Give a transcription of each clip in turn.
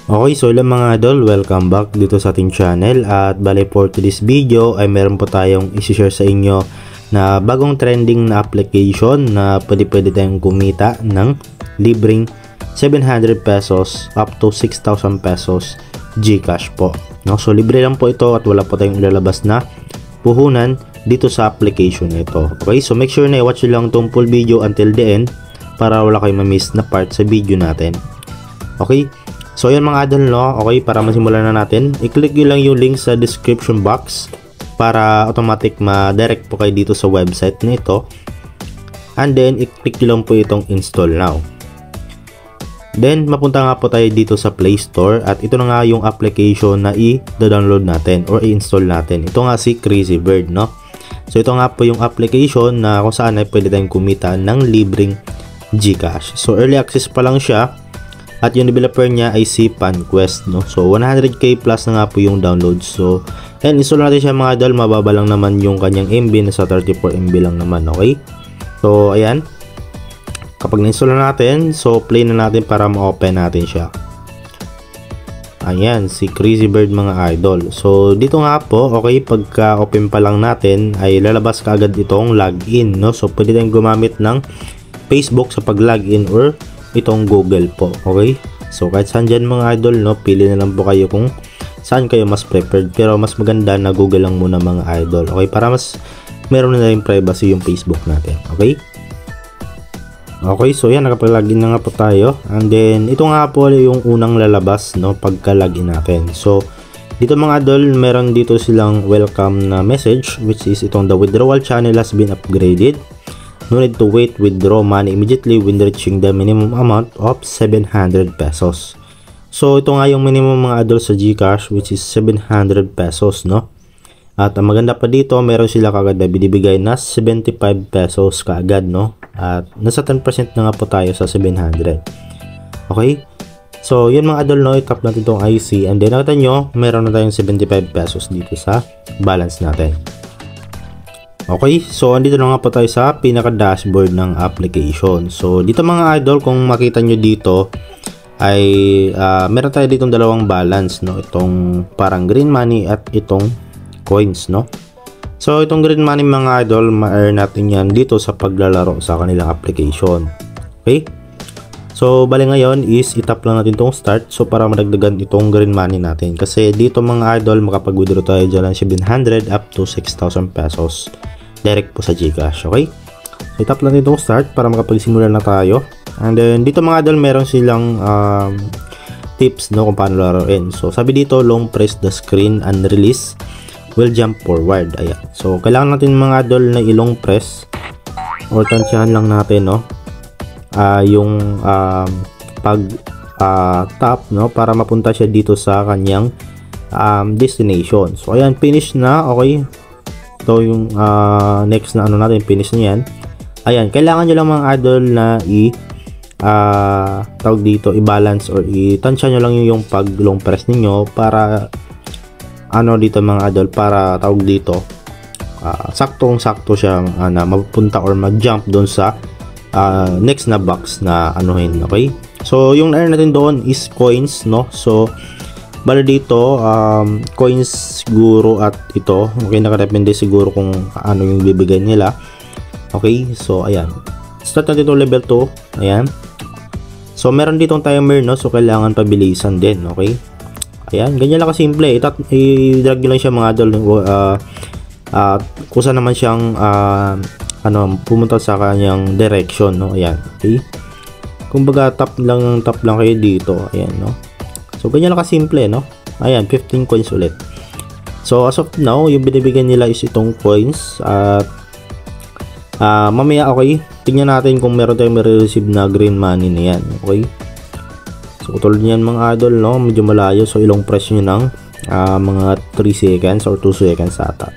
Okay, so ilang mga idol, welcome back dito sa ating channel. At bale for today's video ay meron po tayong isi-share sa inyo na bagong trending na application na pwede tayong kumita ng libreng 700 pesos up to 6,000 pesos GCash po, no? So libre lang po ito at wala po tayong ilalabas na puhunan dito sa application na ito. Okay, so make sure na i-watch lang itong full video until the end para wala kayong ma-miss na part sa video natin. Okay, so yan mga idol, no? Okay, para masimulan na natin, i-click nyo lang yung link sa description box para automatic ma-direct po kayo dito sa website na ito. And then, i-click nyo lang po itong install now. Then, mapunta nga po tayo dito sa Play Store at ito na nga yung application na i-download natin or i-install natin. Ito nga si Crazy Bird, no? So, ito nga po yung application na kung saan ay pwede tayong kumita ng libreng GCash. So, early access pa lang siya. At yung developer niya ay si PanQuest, no? So 100k plus na nga po yung download. So ayan, install natin siya mga idol. Mababa lang naman yung kanyang MB, nasa 34 MB lang naman, okay? So ayan, kapag na-install na natin, so play na natin para ma-open natin siya. Ayan, si Crazy Bird mga idol. So dito nga po, okay, pagka open pa lang natin ay lalabas kaagad itong login, no? So pwede tayong gumamit ng Facebook sa pag-login or itong Google po, okay? So kahit saan dyan mga idol, no, pili na lang po kayo kung saan kayo mas preferred, pero mas maganda na Google lang muna mga idol, okay? Para mas meron na rin privacy yung Facebook natin, okay? Okay, so yan, nakapag-login na nga po tayo. And then ito nga po yung unang lalabas, no, pagka-login natin. So dito mga idol, meron dito silang welcome na message, which is itong the withdrawal channel has been upgraded. No need to wait, withdraw money immediately when reaching the minimum amount of 700 pesos. So ito nga yung minimum mga idol sa GCash, which is 700 pesos, no? At ang maganda pa dito, meron sila kagad na binibigay na 75 pesos kaagad, no? At nasa 10% na nga po tayo sa 700. Okay? So yun mga idol, no, i-tap natin itong IC and then nakita nyo, meron na tayong 75 pesos dito sa balance natin. Okay, so andito na nga po tayo sa pinaka-dashboard ng application. So dito mga idol, kung makita nyo dito ay meron tayo ditong dalawang balance, no? Itong parang green money at itong coins, no? So itong green money mga idol, ma-earn natin yan dito sa paglalaro sa kanilang application. Okay, so bali ngayon is itap lang natin itong start, so para madagdagan itong green money natin, kasi dito mga idol makapag-withdraw tayo dyan ng 700 up to 6,000 pesos direct po sa GCash, okay? So itap lang itong start para makapagsimula na tayo. And then dito mga idol, meron silang tips, no, kung paano laruin. So sabi dito, long press the screen and release will jump forward. Ayan, so kailangan natin mga idol na ilong press or tansyahan lang natin, no, yung pag tap, no, para mapunta siya dito sa kanyang destination. So ayan, finish na, okay? Ito yung next na ano natin, finish na yan. Ayan, kailangan nyo lang mga idol na tawag dito, i-balance or i-tansya nyo lang yung pag long press ninyo para ano dito mga idol, para tawag dito saktong-sakto siya na mapunta or mag-jump doon sa next na box na anuhin, okay? So yung earn natin doon is coins, no? So bali dito, coins siguro at ito, okay, nakadepende siguro kung ano yung bibigay nila. Okay, so ayan, start natin ito level 2, ayan. So meron ditong timer, no, so kailangan pabilisan din, okay. Ayan, ganyan lang kasimple, i-drag nyo lang siya mga idol, kung saan naman siyang ano, pumunta sa kanyang direction, no, ayan, okay. Kumbaga tap lang kayo dito, ayan, no. So ganyan lang kasimple, no? Ayan, 15 coins ulit. So as of now, yung binibigyan nila is itong coins. At mamaya, okay, tingnan natin kung meron tayong ma-receive na green money na yan, okay? So tulad niyan mga idol, no, medyo malayo. So ilong press nyo ng mga 3 seconds or 2 seconds ata.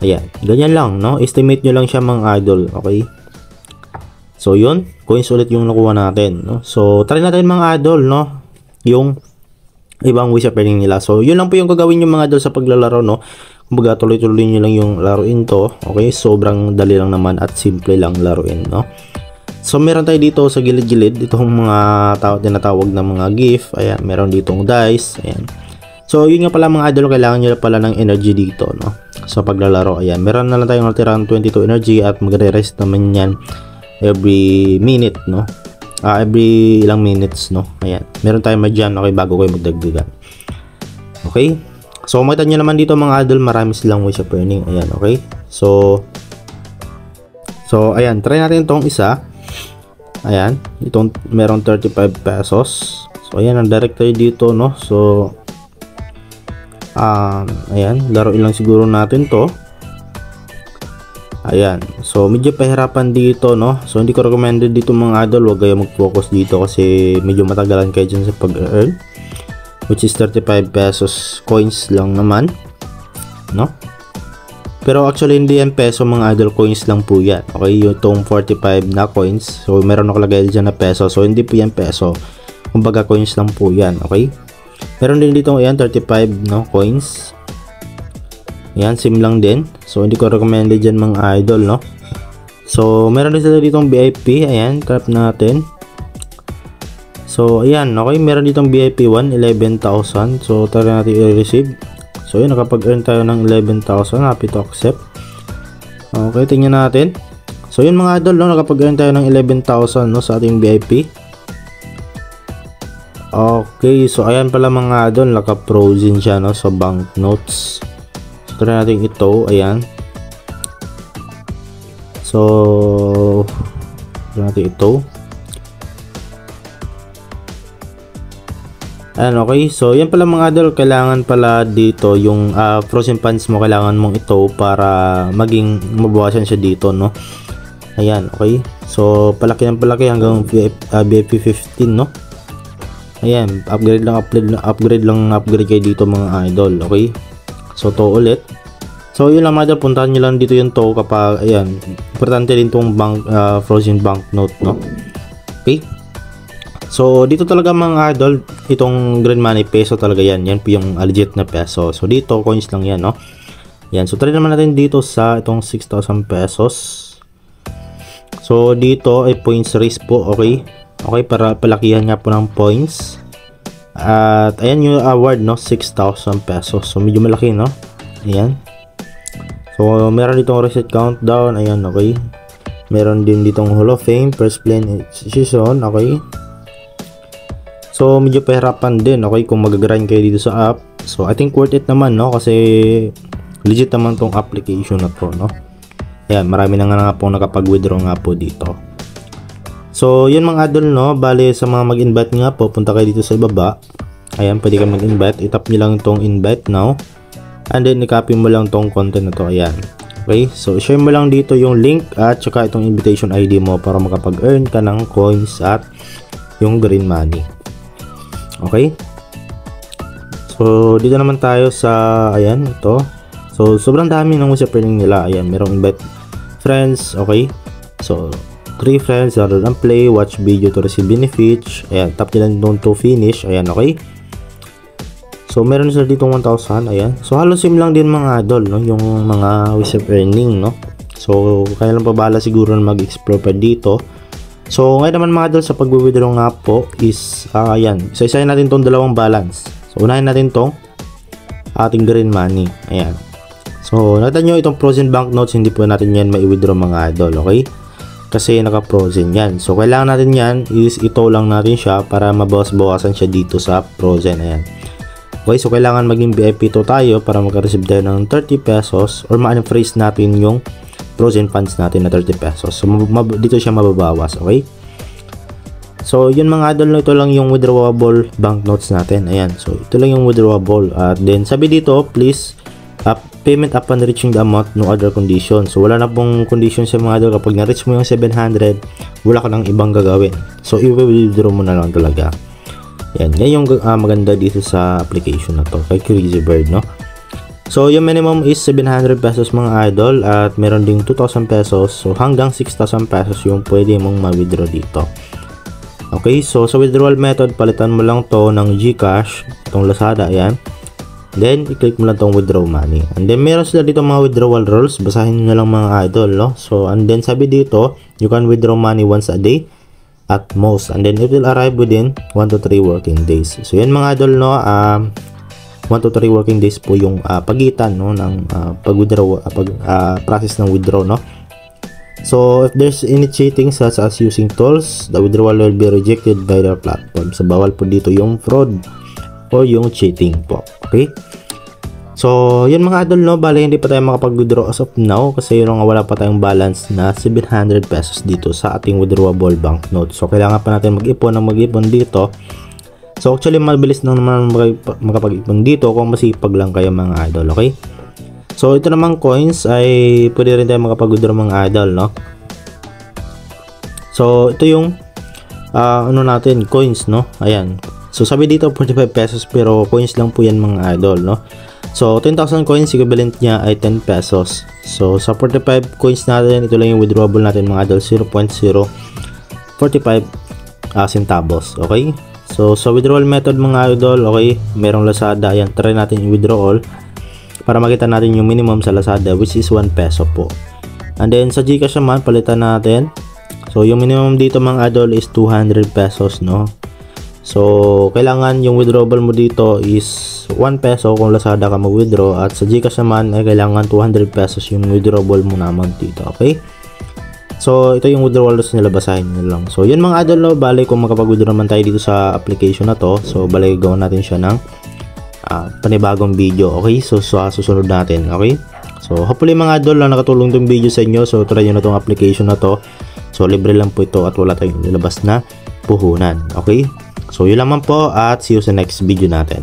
Ayan, ganyan lang, no? Estimate nyo lang siya mga idol, okay? So yun, coins ulit yung nakuha natin, no? So try natin mga idol, no, yung ibang ways of earning nila. So yun lang po yung gagawin yung mga idol sa paglalaro, no. Kumbaga tuloy-tuloy nyo lang yung laruin to, okay? Sobrang dali lang naman at simple lang laruin, no. So meron tayo dito sa gilid-gilid itong mga tinatawag na mga gift. Ayan, meron ditong dice. Ayan. So yun nga pala mga idol, kailangan nyo pala ng energy dito, no? Sa paglalaro. Ayan, meron na lang tayong natirang 22 energy at magre-rest naman yan every minute, no? Every ilang minutes, no? Ayan, meron tayong madyan, okay, bago kayo magdagdagan. Okay, so makita nyo naman dito mga idol, marami silang ways of earning. Ayan, okay. So ayan, try natin itong isa. Ayan, itong merong 35 pesos. So ayan, ang direct tayo dito, no? So ayan, laruin lang siguro natin to. Ayan, so medyo pahirapan dito, no? So hindi ko recommended dito mga idol, huwag kayo mag-focus dito kasi medyo matagalan kayo dyan sa pag-earn, which is 35 pesos coins lang naman, no? Pero actually hindi yan peso mga idol, coins lang po yan. Okay, yung itong 45 na coins, so meron nakalagay dyan na peso, so hindi po yan peso, kumbaga coins lang po yan. Okay, meron din dito yan 35 no coins. Yan, sim lang din, so hindi ko recommended dyan mga idol, no? So meron din sila ditong VIP. Ayan, tap natin. So ayan, okay, meron ditong VIP 1, 11,000. So try natin i-receive. So yun, nakapag-earn tayo ng 11,000. Happy to accept. Okay, tingnan natin. So yun mga idol, no, nakapag-earn tayo ng 11,000 no, sa ating VIP. Okay, so ayan pala mga idol, naka-frozen siya, no, sa banknotes. So try natin ito. Ayan. So try natin ito. Ayan, okay. So yan pala mga idol, kailangan pala dito yung frozen funds mo, kailangan mong ito para maging mabawasan siya dito, no? Ayan, okay. So palaki ng palaki hanggang VIP 15, no? Ayan, upgrade kayo dito mga idol, okay? So to ulit. So yun lang mga idol, puntahan nyo lang dito yung to kapag, ayan, importante din tong frozen banknote, no? Okay. So dito talaga mga idol, itong green money peso talaga yan. Yan po yung legit na peso. So dito coins lang yan, no? Yan. So try naman natin dito sa itong 6,000 pesos. So dito ay points race po, okay? Okay, para palakihan nga po ng points. At ayan yung award, no? 6,000 pesos. So medyo malaki, no? Ayan. So meron ditong reset countdown. Ayan, okay. Meron din ditong Hall of Fame, first plane season, okay. So medyo pahirapan din, okay, kung mag-grind kayo dito sa app. So I think worth it naman, no, kasi legit naman tong application na to, no. Ayan, marami na nga po nakapag-withdraw nga po dito. So yun mga idol, no, bale sa mga mag-invite nga po, punta kayo dito sa ibaba. Ayan, pwede kayo mag-invite, itap nyo lang itong invite now, and then i-copy mo lang tong content na to. Ayan, okay, so share mo lang dito yung link at saka itong invitation ID mo para makapag-earn ka ng coins at yung green money. Okay, so dito naman tayo sa, ayan, ito. So sobrang dami ng usap earning nila. Ayan, merong invite friends, okay. So 3 friends, rather than play, watch video to receive benefits. Ayan, tap nila doon to finish. Ayan, okay. So meron sila dito 1,000. Ayan, so halos same lang din mga idol, no, yung mga usap earning, no. So kaya lang pabala siguro na mag-explore pa dito. So ngayon naman mga idol, sa pag-withdraw nga po is ayan, isa-isahin natin tong dalawang balance. So unahin natin tong ating green money. Ayan, so nakita nyo itong frozen banknotes, hindi po natin yan mai-withdraw mga idol, okay, kasi naka-frozen yan. So kailangan natin yan is ito lang natin siya para mabawas-bawasan siya dito sa frozen. Ayan, okay, so kailangan maging VIP to tayo para maka-receive tayo ng 30 pesos or ma-unfreeze natin yung frozen funds natin na 30 pesos. So dito siya mababawas, okay. So yun mga idol, ito lang yung withdrawable banknotes natin. Ayan, so ito lang yung withdrawable. At then sabi dito, please payment upon reaching the amount, no other condition. So wala na pong condition sa mga idol. Kapag na-reach mo yung 700, wala ka nang ibang gagawin. So i-withdraw mo na lang talaga. Yan yung maganda dito sa application na to kay Crazy Bird, no. So yung minimum is 700 pesos mga idol, at meron ding 2,000 pesos. So hanggang 6,000 pesos yung pwede mong ma-withdraw dito. Okay, so sa withdrawal method, palitan mo lang to ng GCash, itong Lazada. Ayan, Then, i-click mo lang tong withdraw money. And then, meron sila dito mga withdrawal rules. Basahin nyo na lang mga idol, no? So, and then, sabi dito, you can withdraw money once a day at most. And then, it will arrive within 1 to 3 working days. So, yan mga idol, no? 1 to 3 working days po yung pagitan, no? Ng pag-withdraw, process ng withdraw, no? So, if there's any cheating such as using tools, the withdrawal will be rejected by the platform. So, bawal po dito yung fraud o yung cheating po. Okay? So, yun mga idol, no? Bale, hindi pa tayo makapag-withdraw as of now kasi yun nga wala pa tayong balance na 700 pesos dito sa ating withdrawable banknote. So, kailangan pa natin mag-ipon dito. So, actually, mabilis na naman makapag-ipon dito kung masipag lang kayo mga idol. Okay? So, ito namang coins ay pwede rin tayo makapag-withdraw mga idol, no? So, ito yung ano natin, coins, no? Ayan. So, sabi dito 45 pesos pero coins lang po yan mga idol, no? So, 10,000 coins, equivalent niya ay 10 pesos. So, sa 45 coins natin, ito lang yung withdrawable natin mga idol, 0.045 centavos, okay? So, sa withdrawal method mga idol, okay, merong Lazada, ayan, try natin yung withdrawal para makita natin yung minimum sa Lazada which is 1 peso po. And then, sa GCash naman, palitan natin. So, yung minimum dito mga idol is 200 pesos, no? So, kailangan yung withdrawable mo dito is 1 peso kung Lazada ka mag-withdraw at sa GCash naman ay kailangan 200 pesos yung withdrawable mo na amount dito, okay? So, ito yung withdrawal rules nila, basahin nyo lang. So, yun mga idol, no? Bale, kung makapag-withdraw naman tayo dito sa application na to, so, bale, gawin natin siya ng panibagong video, okay? So, susunod natin, okay? So, hopefully mga idol, nakatulong tong video sa inyo. So, try nyo na tong application na to. So, libre lang po ito at wala tayong nilabas na puhunan, okay? So, yun lamang po at see you sa next video natin.